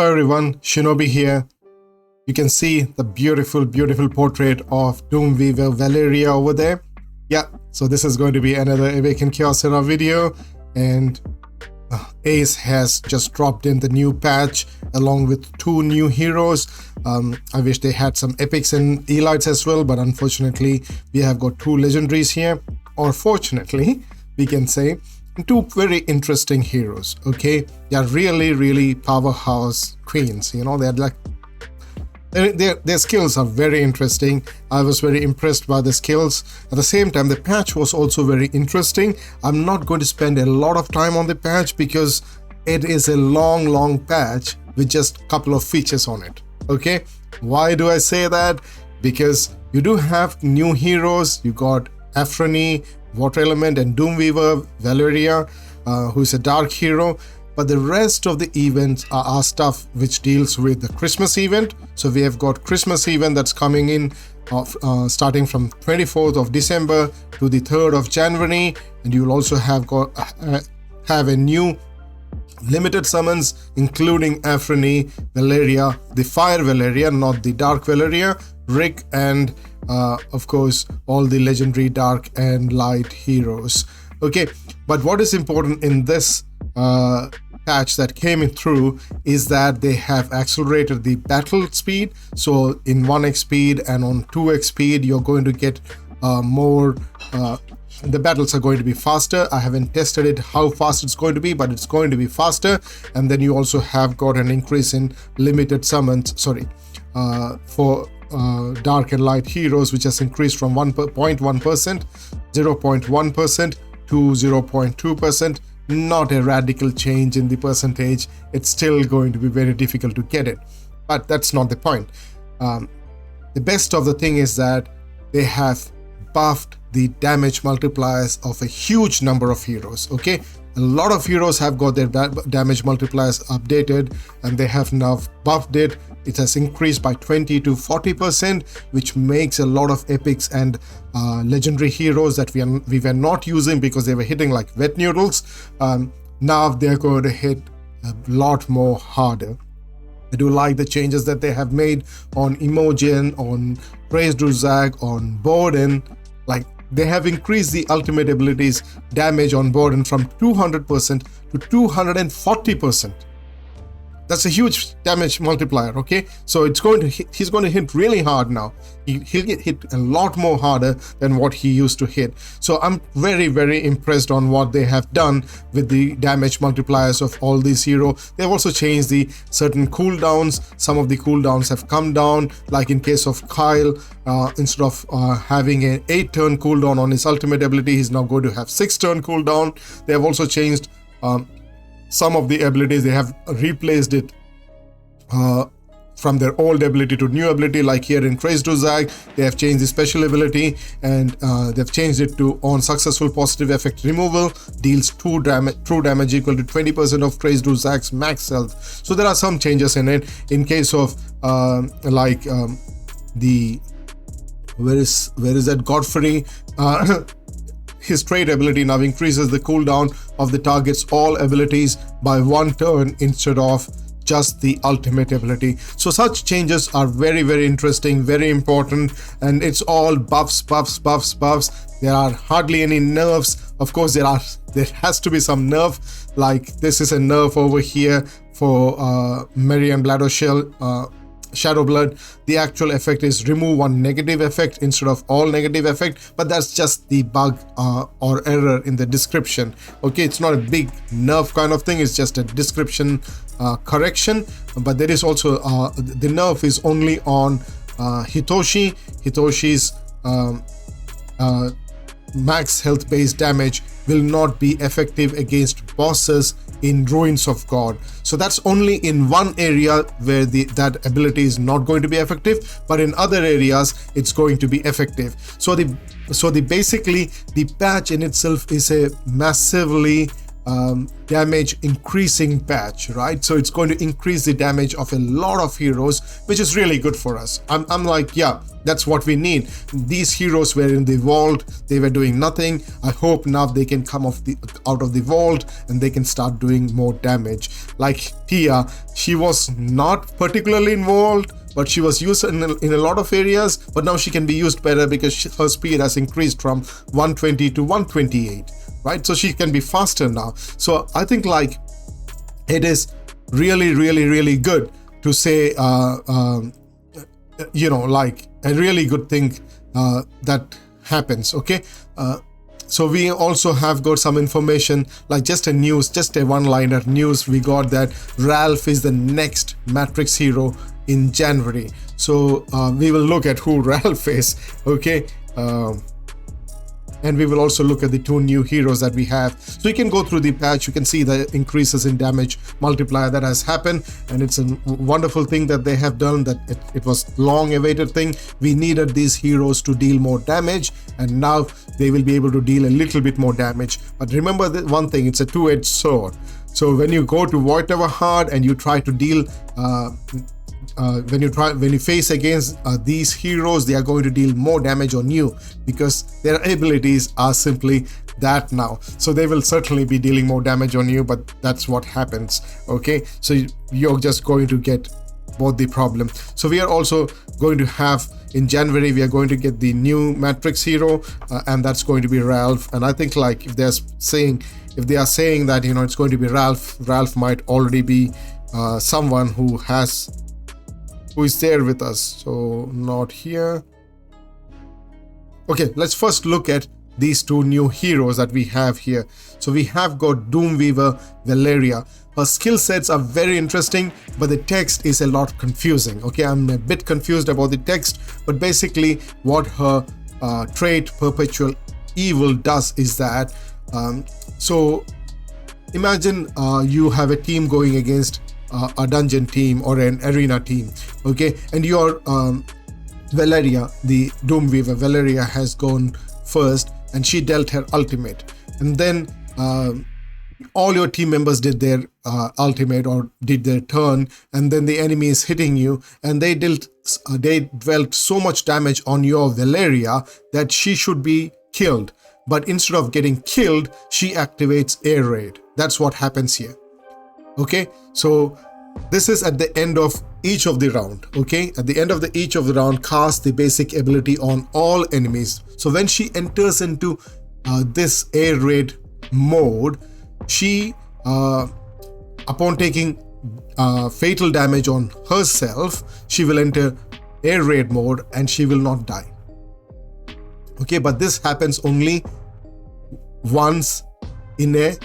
Hello everyone, Shinobi here. You can see the beautiful portrait of Doomweaver Valeria over there. Yeah, so this is going to be another Awaken Chaos Era video, and Ace has just dropped in the new patch along with 2 new heroes. I wish they had some epics and elites as well, but unfortunately we have got 2 legendaries here, or fortunately we can say 2 very interesting heroes. Okay, they are really powerhouse queens. You know, they're like their skills are very interesting. I was very impressed by the skills. At the same time, the patch was also very interesting. I'm not going to spend a lot of time on the patch because it is a long patch with just a couple of features on it. Okay, why do I say that? Because you do have new heroes. You got Afrani, Water Element, and Doomweaver Valeria, who is a dark hero. But the rest of the events are stuff which deals with the Christmas event. So we have got Christmas event that's coming in starting from 24th of December to the 3rd of January, and you will also have a new limited summons including Afrani, Valeria, the Fire Valeria, not the Dark Valeria, Rick, and of course all the legendary dark and light heroes. Okay, but what is important in this patch that came in through is that they have accelerated the battle speed. So in 1x speed and on 2x speed you're going to get more the battles are going to be faster. I haven't tested it how fast it's going to be, but it's going to be faster. And then you also have got an increase in limited summons, for dark and light heroes, which has increased from 1.1%, 0.1% to 0.2%. Not a radical change in the percentage. It's still going to be very difficult to get it, but that's not the point. The best of the thing is that they have buffed the damage multipliers of a huge number of heroes. Okay, a lot of heroes have got their damage multipliers updated, and they have now buffed it. It has increased by 20 to 40%, which makes a lot of epics and legendary heroes that we were not using because they were hitting like wet noodles. Now they're going to hit a lot more harder. I do like the changes that they have made on Imogen, on Praise Druzag, on Borden. Like, they have increased the ultimate abilities damage on Borden from 200% to 240%. That's a huge damage multiplier. Okay, so it's going to hit, he's going to hit really hard now. He'll get hit a lot more harder than what he used to hit. So I'm very impressed on what they have done with the damage multipliers of all these heroes. They've also changed the certain cooldowns. Some of the cooldowns have come down, like in case of Kyle, instead of having an 8-turn cooldown on his ultimate ability, he's now going to have 6-turn cooldown. They have also changed some of the abilities. They have replaced it from their old ability to new ability, like here in Trace Druzag, they have changed the special ability, and they've changed it to on successful positive effect removal, deals true damage equal to 20% of Trace Druzag's max health. So there are some changes in it. In case of the where is that Godfrey, his trait ability now increases the cooldown of the target's all abilities by 1 turn instead of just the ultimate ability. So such changes are very interesting, very important, and it's all buffs. There are hardly any nerfs. Of course there has to be some nerf, like this is a nerf over here for Marian Bladoshell Shadowblood. The actual effect is remove 1 negative effect instead of all negative effect, but that's just the bug or error in the description. Okay, it's not a big nerf kind of thing, it's just a description correction. But there is also the nerf is only on Hitoshi's max health based damage will not be effective against bosses in Ruins of God. So that's only in one area where that ability is not going to be effective, but in other areas it's going to be effective. So basically the patch in itself is a massively damage increasing patch, right? So it's going to increase the damage of a lot of heroes, which is really good for us. I'm like, yeah, that's what we need. These heroes were in the vault, they were doing nothing. I hope now they can come out of the vault and they can start doing more damage. Like Tia, she was not particularly involved, but she was used in a lot of areas, but now she can be used better because her speed has increased from 120 to 128, right? So she can be faster now. So I think like it is really good to say you know, like a really good thing that happens. Okay, so we also have got some information, like just a one-liner news. We got that Ralph is the next Matrix hero in January. So we will look at who Ralph is. Okay, and we will also look at the 2 new heroes that we have. So you can go through the patch, you can see the increases in damage multiplier that has happened, and it's a wonderful thing that they have done, that it was long awaited thing. We needed these heroes to deal more damage, and now they will be able to deal a little bit more damage. But remember that one thing, it's a two-edged sword. So when you go to Void Tower hard and you try to deal when you face against these heroes, they are going to deal more damage on you because their abilities are simply that now. So they will certainly be dealing more damage on you, but that's what happens. Okay, so you're just going to get both the problem. So we are also going to have in January, we are going to get the new Matrix hero, and that's going to be Ralph. And I think like if they are saying that, you know, it's going to be Ralph might already be someone who is there with us. So not here. Okay, let's first look at these 2 new heroes that we have here. So we have got Doomweaver Valeria. Her skill sets are very interesting, but the text is a lot confusing. Okay, I'm a bit confused about the text, but basically what her trait Perpetual Evil does is that so imagine you have a team going against a dungeon team or an arena team, okay, and your Valeria, the Doomweaver Valeria, has gone first and she dealt her ultimate, and then all your team members did their ultimate or did their turn, and then the enemy is hitting you, and they dealt so much damage on your Valeria that she should be killed, but instead of getting killed, she activates air raid. That's what happens here. Okay, so this is at the end of each of the round. Okay, at the end of each of the round, cast the basic ability on all enemies. So when she enters into this air raid mode, she upon taking fatal damage on herself, she will enter air raid mode and she will not die. Okay, but this happens only once in a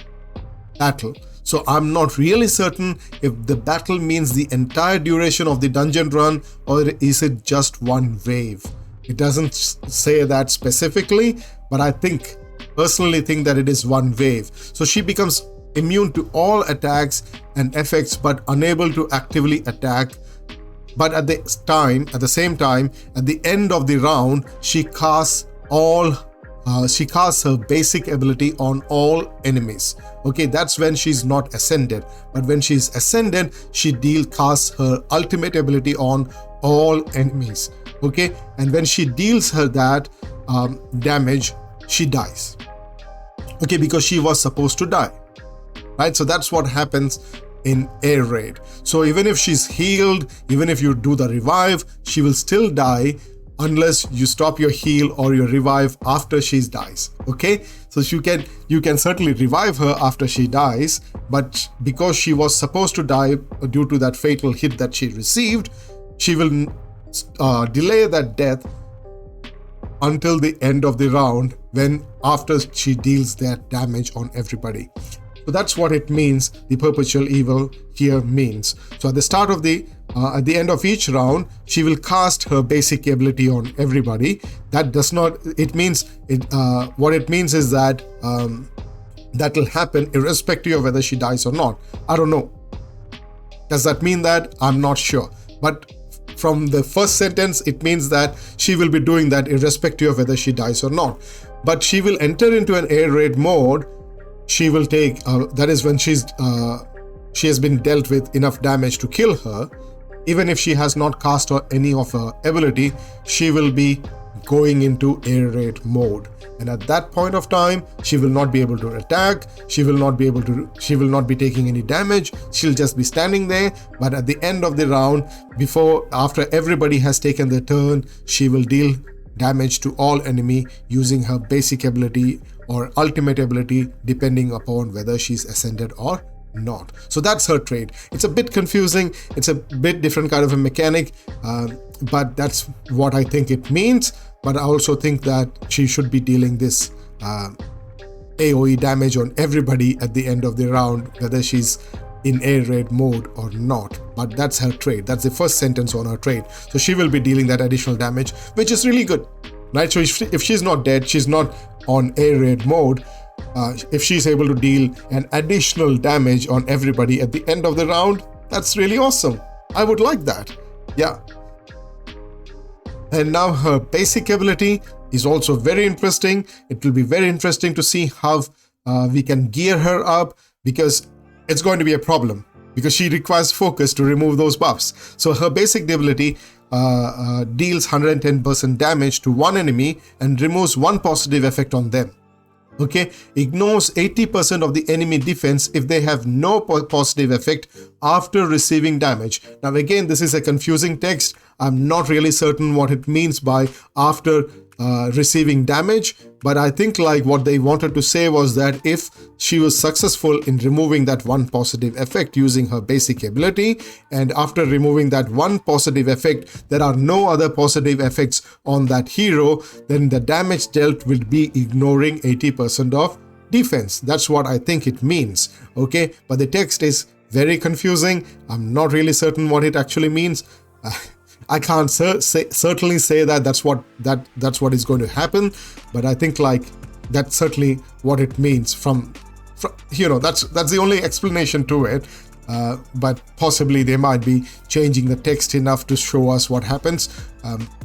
battle. So I'm not really certain if the battle means the entire duration of the dungeon run or is it just one wave. It doesn't say that specifically, but I personally think that it is one wave. So she becomes immune to all attacks and effects but unable to actively attack. But at the same time, at the end of the round, she casts her basic ability on all enemies. Okay, that's when she's not ascended. But when she's ascended, she casts her ultimate ability on all enemies. Okay, and when she deals her that damage, she dies. Okay, because she was supposed to die. Right, so that's what happens in air raid. So even if she's healed, even if you do the revive, she will still die unless you stop your heal or your revive after she dies. Okay, so you can certainly revive her after she dies, but because she was supposed to die due to that fatal hit that she received, she will delay that death until the end of the round, when after she deals that damage on everybody. So that's what it means, the Perpetual Evil here means. So at the start of at the end of each round, she will cast her basic ability on everybody. That does not, what it means is that that will happen irrespective of whether she dies or not. I don't know. Does that mean that? I'm not sure. But from the first sentence, it means that she will be doing that irrespective of whether she dies or not. But she will enter into an air raid mode she will take, that is when she has been dealt with enough damage to kill her. Even if she has not cast any of her ability, she will be going into air raid mode, and at that point of time she will not be able to attack, she will not be taking any damage, she'll just be standing there. But at the end of the round, after everybody has taken their turn, she will deal damage to all enemy using her basic ability or ultimate ability, depending upon whether she's ascended or not. So that's her trait. It's a bit confusing, it's a bit different kind of a mechanic, but that's what I think it means. But I also think that she should be dealing this AoE damage on everybody at the end of the round, whether she's in air raid mode or not. But that's her trait. That's the first sentence on her trait. So she will be dealing that additional damage, which is really good, right? So if she's not dead, she's not on air raid mode, if she's able to deal an additional damage on everybody at the end of the round, that's really awesome. I would like that. Yeah. And now her basic ability is also very interesting. It will be very interesting to see how we can gear her up, because it's going to be a problem, because she requires focus to remove those buffs. So her basic ability deals 110% damage to one enemy and removes one positive effect on them. Okay, ignores 80% of the enemy defense if they have no positive effect after receiving damage. Now again, this is a confusing text. I'm not really certain what it means by after receiving damage, but I think like what they wanted to say was that if she was successful in removing that one positive effect using her basic ability, and after removing that one positive effect there are no other positive effects on that hero, then the damage dealt will be ignoring 80% of defense. That's what I think it means. Okay, but the text is very confusing. I'm not really certain what it actually means. I can't certainly say that that's what is going to happen, but I think like that's certainly what it means from you know, that's the only explanation to it. But possibly they might be changing the text enough to show us what happens.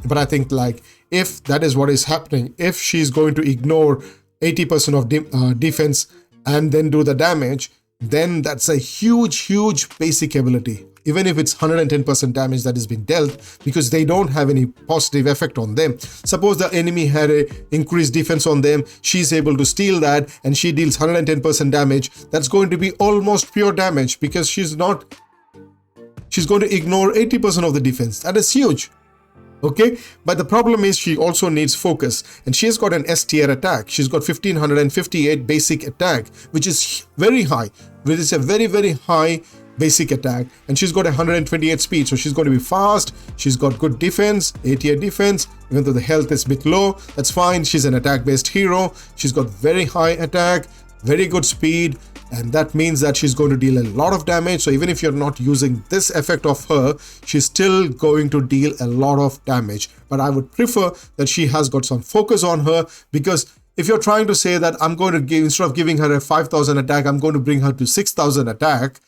But I think like if that is what is happening, if she's going to ignore 80% of defense and then do the damage, then that's a huge basic ability. Even if it's 110% damage that is being dealt, because they don't have any positive effect on them. Suppose the enemy had a increased defense on them, she's able to steal that and she deals 110% damage. That's going to be almost pure damage, because she's going to ignore 80% of the defense. That is huge. Okay, but the problem is she also needs focus, and she's got an S tier attack. She's got 1558 basic attack, which is very high, which is a very high basic attack, and she's got 128 speed, so she's going to be fast. She's got good defense, A tier defense, even though the health is a bit low. That's fine. She's an attack based hero. She's got very high attack, very good speed, and that means that she's going to deal a lot of damage. So even if you're not using this effect of her, she's still going to deal a lot of damage. But I would prefer that she has got some focus on her, because if you're trying to say that I'm going to give, instead of giving her a 5,000 attack, I'm going to bring her to 6,000 attack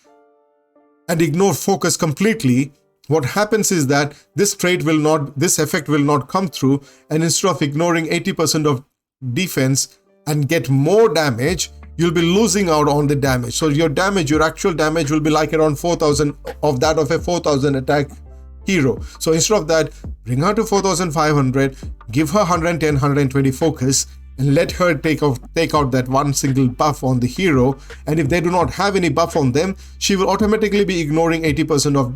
and ignore focus completely, what happens is that this effect will not come through, and instead of ignoring 80% of defense and get more damage, you'll be losing out on the damage. So your actual damage will be like around 4,000 of that of a 4,000 attack hero. So instead of that, bring her to 4,500, give her 110, 120 focus, and let her take out that one single buff on the hero. And if they do not have any buff on them, she will automatically be ignoring 80% of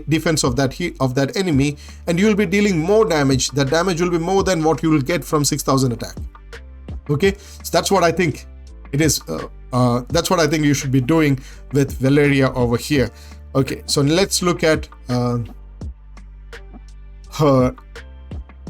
defense of that enemy, and you will be dealing more damage. The damage will be more than what you will get from 6,000 attack. Okay, so that's what I think it is. That's what I think you should be doing with Valeria over here. Okay, so let's look at her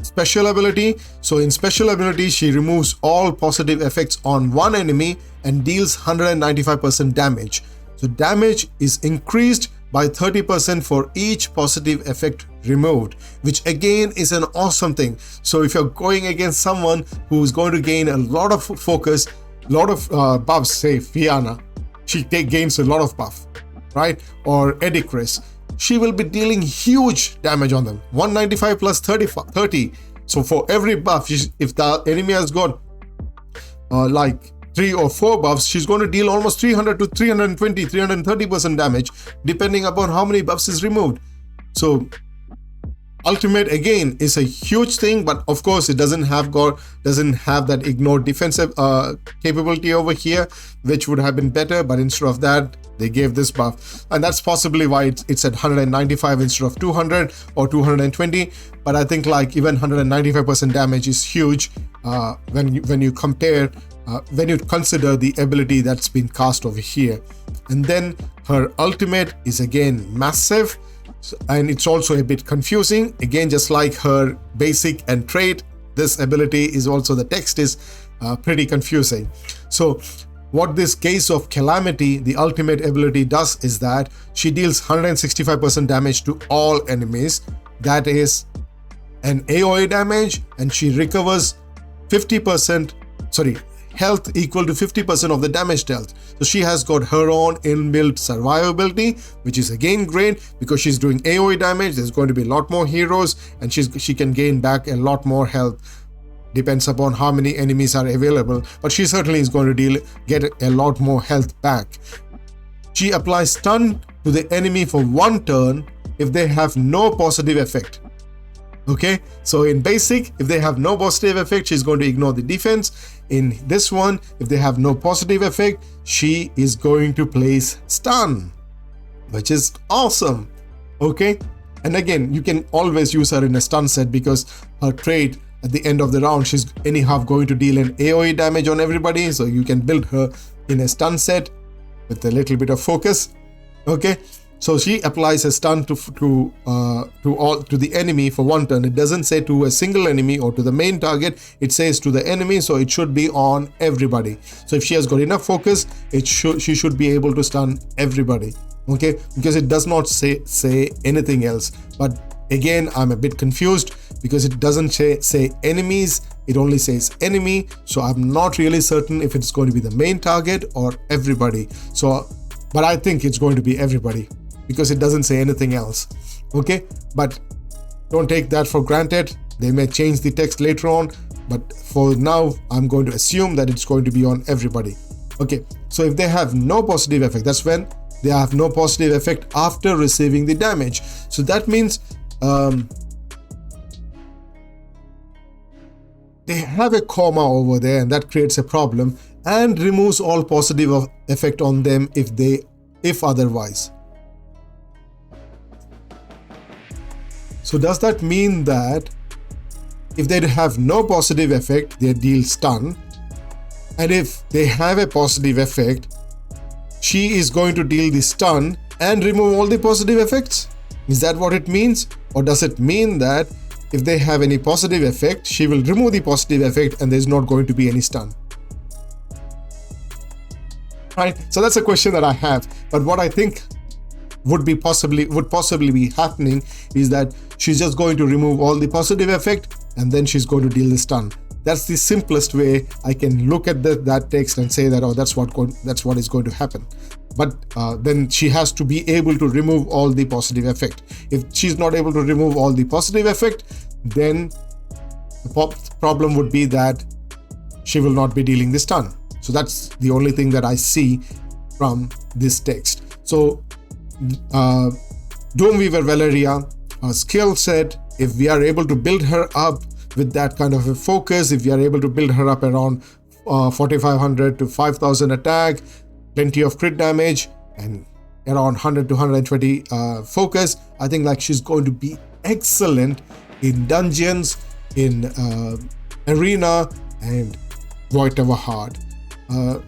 special ability. So in special ability, she removes all positive effects on one enemy and deals 195% damage. So damage is increased by 30% for each positive effect removed, which again is an awesome thing. So if you're going against someone who's going to gain a lot of focus, a lot of buffs, say Fianna, she gains a lot of buff, right? Or Edicris, she will be dealing huge damage on them. 195 plus 30. So for every buff, if the enemy has got like 3 or 4 buffs, she's going to deal almost 300 to 320, 330% damage, depending upon how many buffs is removed. So ultimate again is a huge thing, but of course it doesn't have that ignore defensive capability over here, which would have been better, but instead of that they gave this buff, and that's possibly why it's at 195 instead of 200 or 220. But I think like even 195% damage is huge when you compare when you consider the ability that's been cast over here. And then her ultimate is again massive, and it's also a bit confusing. Again, just like her basic and trait, this ability is also, the text is pretty confusing. So what this Gaze of Calamity, the ultimate ability, does is that she deals 165% damage to all enemies. That is an AoE damage, and she recovers 50%, health equal to 50% of the damage dealt. So she has got her own inbuilt survivability, which is again great because she's doing AoE damage. There's going to be a lot more heroes, and she can gain back a lot more health. Depends upon how many enemies are available, but she certainly is going to get a lot more health back. She applies stun to the enemy for 1 turn if they have no positive effect. Okay, so in basic, if they have no positive effect, she's going to ignore the defense. In this one, if they have no positive effect, she is going to place stun, which is awesome. Okay, and again, you can always use her in a stun set because her trait at the end of the round, she's anyhow going to deal an AoE damage on everybody, so you can build her in a stun set with a little bit of focus. Okay, so she applies a stun to the enemy for 1 turn. It doesn't say to a single enemy or to the main target, it says to the enemy, so it should be on everybody. So if she has got enough focus, she should be able to stun everybody. Okay, because it does not say anything else. But again, I'm a bit confused because it doesn't say enemies, it only says enemy. So I'm not really certain if it's going to be the main target or everybody. So, but I think it's going to be everybody because it doesn't say anything else. Okay, but don't take that for granted. They may change the text later on, but for now, I'm going to assume that it's going to be on everybody. Okay, so if they have no positive effect, that's when they have no positive effect after receiving the damage. So that means they have a comma over there, and that creates a problem and removes all positive effect on them if otherwise. So does that mean that if they have no positive effect, they deal stun, and if they have a positive effect, she is going to deal the stun and remove all the positive effects? Is that what it means? Or does it mean that if they have any positive effect, she will remove the positive effect and there's not going to be any stun? Right, so that's a question that I have. But what I think would possibly be happening is that she's just going to remove all the positive effect and then she's going to deal the stun. That's the simplest way I can look at that text and say that, oh, that's what is going to happen. But then she has to be able to remove all the positive effect. If she's not able to remove all the positive effect, then the problem would be that she will not be dealing the stun. So that's the only thing that I see from this text. So Doomweaver Valeria, her skill set, if we are able to build her up with that kind of a focus, if we are able to build her up around 4500 to 5000 attack, plenty of crit damage, and around 100 to 120 focus, I think like she's going to be excellent in dungeons, in arena, and Void Tower hard.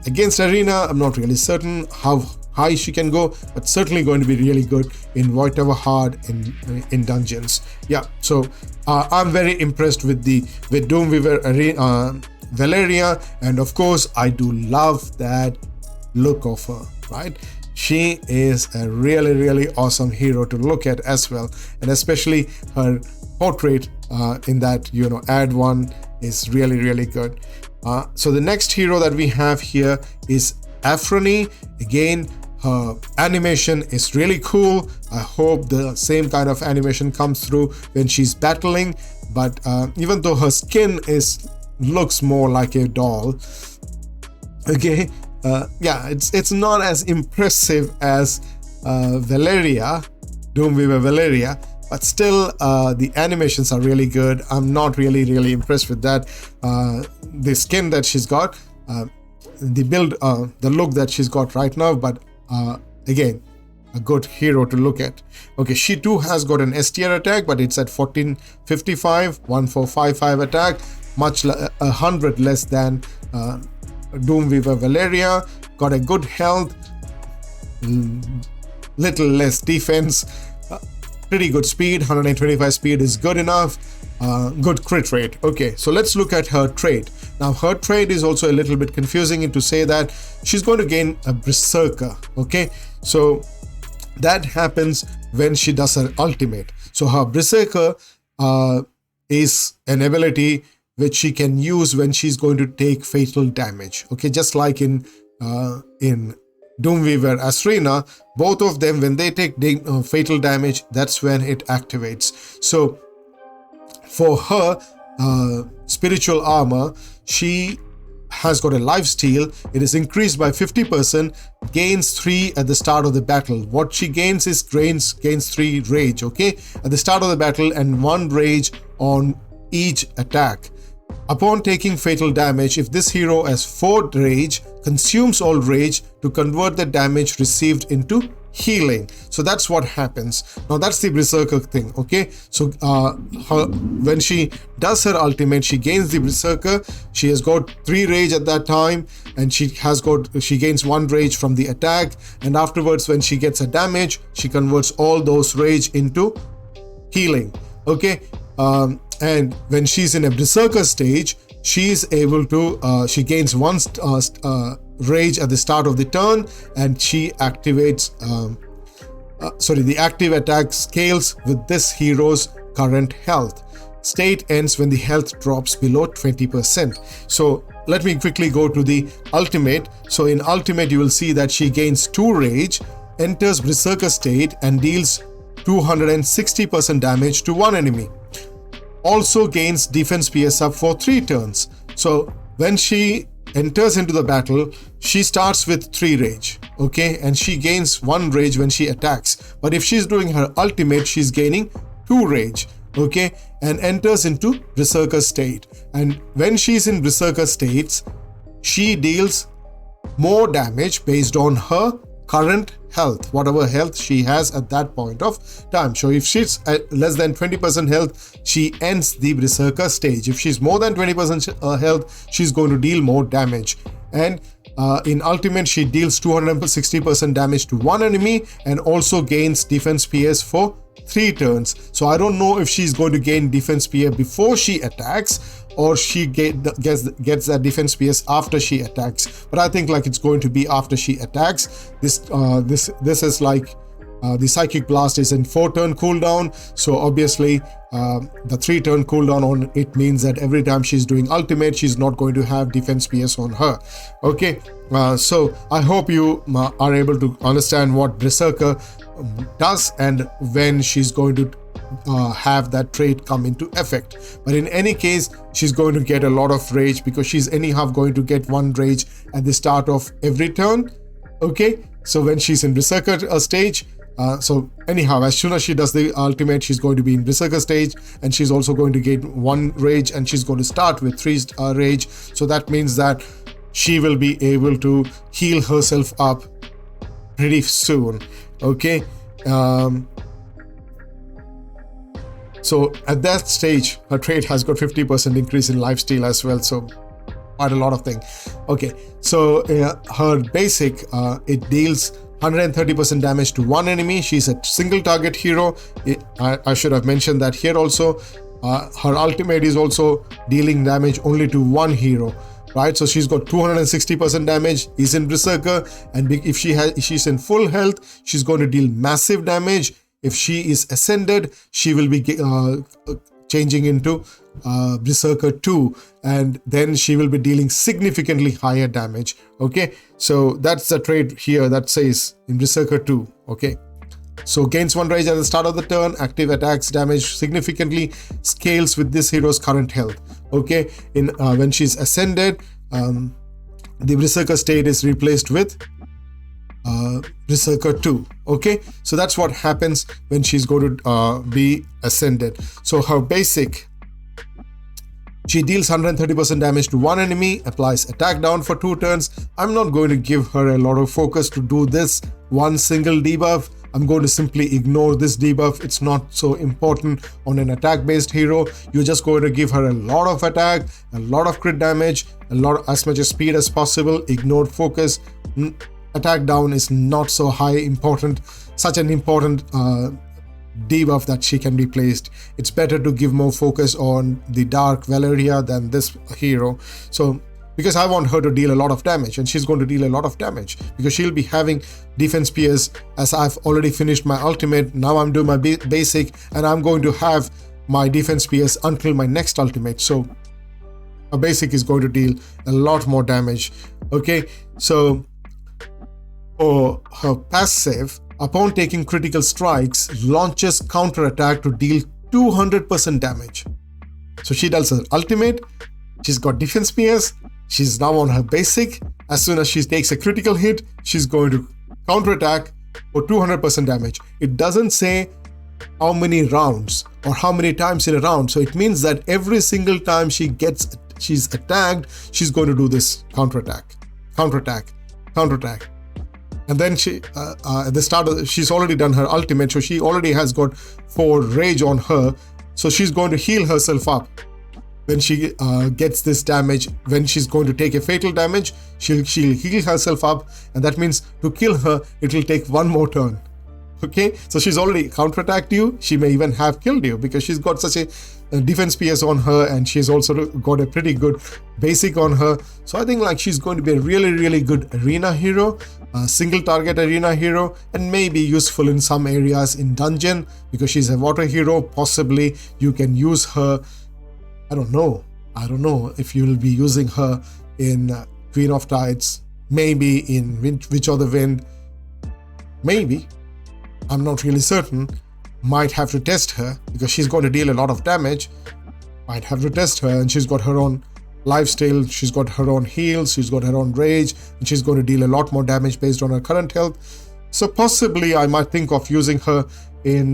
Against arena, I'm not really certain how high she can go, but certainly going to be really good in Void Tower hard in dungeons. Yeah, so I'm very impressed with Doomweaver Valeria, and of course I do love that look of her, right? She is a really awesome hero to look at as well, and especially her portrait in that, ad one is really good. So the next hero that we have here is Afroni. Again, her animation is really cool. I hope the same kind of animation comes through when she's battling, but even though her skin looks more like a doll, Okay, yeah, it's not as impressive as Valeria, Doomweaver Valeria, but still the animations are really good. I'm not really impressed with that. The skin that she's got, the build, the look that she's got right now, but again, a good hero to look at. Okay, she too has got an S tier attack, but it's at 1455, 1455 attack, much 100 less than Doomweaver Valeria. Got a good health, little less defense, pretty good speed. 125 speed is good enough. Good crit rate. Okay, so let's look at her trait. Now her trait is also a little bit confusing to say that she's going to gain a Berserker. Okay, so that happens when she does her ultimate. So her Berserker is an ability which she can use when she's going to take fatal damage. Okay, just like in Doomweaver Asrina, both of them, when they take fatal damage, that's when it activates. So for her spiritual armor, she has got a lifesteal. It is increased by 50%, gains 3 at the start of the battle. What she gains is gains 3 rage, okay, at the start of the battle, and 1 rage on each attack. Upon taking fatal damage, if this hero has 4 rage, consumes all rage to convert the damage received into healing. So that's what happens. Now that's the Berserker thing, okay? So when she does her ultimate, she gains the Berserker. She has got 3 rage at that time, and she gains 1 rage from the attack, and afterwards when she gets a damage, she converts all those rage into healing, okay? And when she's in a Berserker stage, she's able to she gains 1 rage at the start of the turn, and she activates the active attack scales with this hero's current health. State ends when the health drops below 20%. So let me quickly go to the ultimate. So in ultimate, you will see that she gains 2 rage, enters Berserker state, and deals 260% damage to 1 enemy. Also gains defense PS up for 3 turns. So when she enters into the battle, she starts with 3 rage, okay, and she gains 1 rage when she attacks. But if she's doing her ultimate, she's gaining 2 rage, okay, and enters into Berserker state. And when she's in Berserker states, she deals more damage based on her current health, whatever health she has at that point of time. So if she's at less than 20% health, she ends the Berserker stage. If she's more than 20% health, she's going to deal more damage. And in ultimate, she deals 260% damage to 1 enemy, and also gains defense PS for 3 turns. So I don't know if she's going to gain defense PS before she attacks, or she gets that defense PS after she attacks. But I think like it's going to be after she attacks. This is like the Psychic Blast is in 4-turn cooldown. So obviously the 3-turn cooldown on it means that every time she's doing ultimate, she's not going to have defense PS on her. Okay, so I hope you are able to understand what Berserker does and when she's going to have that trait come into effect. But in any case, she's going to get a lot of rage because she's anyhow going to get 1 rage at the start of every turn. Okay, so when she's in Berserker stage, so anyhow, as soon as she does the ultimate, she's going to be in Berserker stage, and she's also going to get 1 rage, and she's going to start with 3 rage. So that means that she will be able to heal herself up pretty soon. Okay, so at that stage, her trait has got 50% increase in lifesteal as well. So quite a lot of things. Okay, so her basic, it deals 130% damage to 1 enemy. She's a single target hero. I should have mentioned that here also. Her ultimate is also dealing damage only to 1 hero, right? So she's got 260% damage, is in Berserker, and if she's in full health, she's going to deal massive damage. If she is ascended, she will be changing into Berserker 2, and then she will be dealing significantly higher damage. Okay, so that's the trait here that says in Berserker 2. Okay, so gains 1 rage at the start of the turn, active attacks damage significantly, scales with this hero's current health. Okay, in when she's ascended, the Berserker state is replaced with Berserker 2. Okay, so that's what happens when she's going to be ascended. So her basic, she deals 130% damage to one enemy, applies attack down for 2 turns. I'm not going to give her a lot of focus to do this one single debuff. I'm going to simply ignore this debuff. It's not so important on an attack based hero. You're just going to give her a lot of attack, a lot of crit damage, as much speed as possible, ignore focus. Attack down is not so such an important debuff that she can be placed. It's better to give more focus on the Dark Valeria than this hero. So because I want her to deal a lot of damage, and she's going to deal a lot of damage because she'll be having defense PS. As I've already finished my ultimate, now I'm doing my basic, and I'm going to have my defense PS until my next ultimate. So a basic is going to deal a lot more damage. Okay, so for her passive, upon taking critical strikes, launches counterattack to deal 200% damage. So she does her ultimate, she's got defense PS, she's now on her basic. As soon as she takes a critical hit, she's going to counterattack for 200% damage. It doesn't say how many rounds or how many times in a round. So it means that every single time she's attacked, she's going to do this counterattack. And then she at the start she's already done her ultimate, so she already has got 4 rage on her. So she's going to heal herself up. When she gets this damage, when she's going to take a fatal damage, she'll heal herself up, and that means to kill her, it will take 1 more turn. Okay, so she's already counterattacked you. She may even have killed you because she's got such a defense PS on her, and she's also got a pretty good basic on her. So I think like she's going to be a really good arena hero, single target arena hero, and maybe useful in some areas in dungeon because she's a water hero. Possibly you can use her. I don't know if you will be using her in Queen of Tides, maybe in Witch of the Wind, maybe. I'm not really certain. Might have to test her because she's going to deal a lot of damage. Might have to test her, and she's got her own lifesteal, she's got her own heals, she's got her own rage, and she's going to deal a lot more damage based on her current health. So possibly I might think of using her in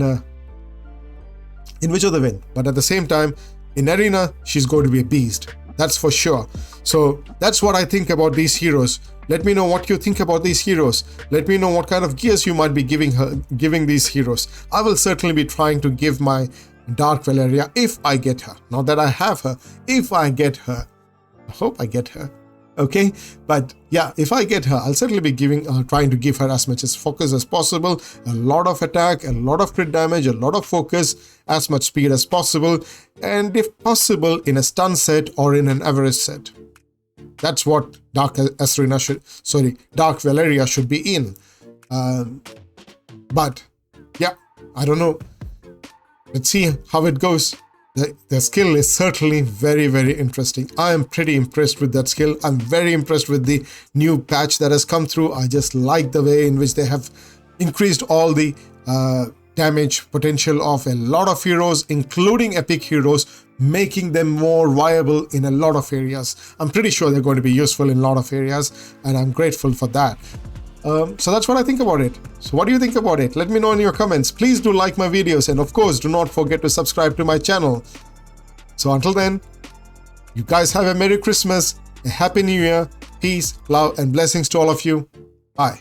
Witch of the Wind, but at the same time, in Arena, she's going to be a beast. That's for sure. So that's what I think about these heroes. Let me know what you think about these heroes. Let me know what kind of gears you might be giving these heroes. I will certainly be trying to give my Dark Valeria if I get her. Not that I have her. If I get her. I hope I get her. Okay, but yeah, if I get her, I'll certainly be trying to give her as much as focus as possible, a lot of attack, a lot of crit damage, a lot of focus, as much speed as possible, and if possible in a stun set or in an average set. That's what Dark Valeria should be in. But yeah, I don't know. Let's see how it goes. The skill is certainly very interesting. I am pretty impressed with that skill. I'm very impressed with the new patch that has come through. I just like the way in which they have increased all the damage potential of a lot of heroes, including epic heroes, making them more viable in a lot of areas. I'm pretty sure they're going to be useful in a lot of areas, and I'm grateful for that. So that's what I think about it. So what do you think about it? Let me know in your comments. Please do like my videos, and of course do not forget to subscribe to my channel. So until then, you guys have a Merry Christmas, a Happy New Year, peace, love and blessings to all of you. Bye.